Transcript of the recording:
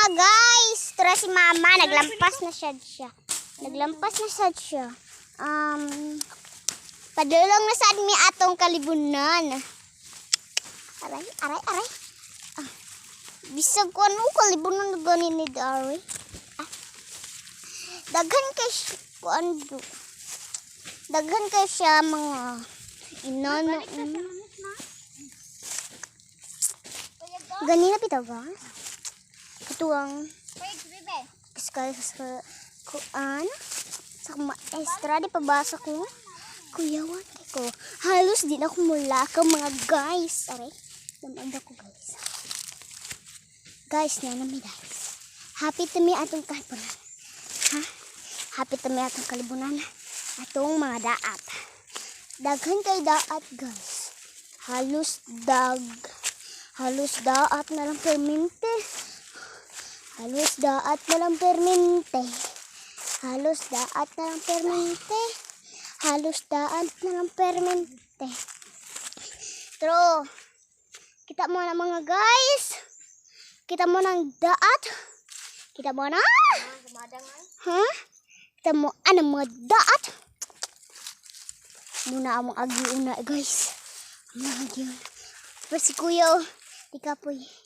mga guys. Tura si mama. Naglampas na siya. Naglampas na siya. Padulong na saan mi atong kalibunan. Aray. Bisag ko ano kalibunan na ganin ni Dari. Daghan kay kuando. Daghan kay siya mga inano. Ganina pitaw ba? Katuang kuan sa maestra di pabasa ko. Kuyawan ko. Halos di na ako mula ka mga guys. Aray. Namanda ko guys. Guys, nanami guys. Happy to me atong kalibunan. Happy to me atong kalibunan. Atong mga daat. Daghan kay daat guys. Halos daat na lang permente. Halos daat na lang permente. Pero, kita mo na mga guys. Kita mo ng daat. Kita mo na. Kita mo mga daat. Muna among agiuna guys. Pero si kuya, di kapoy.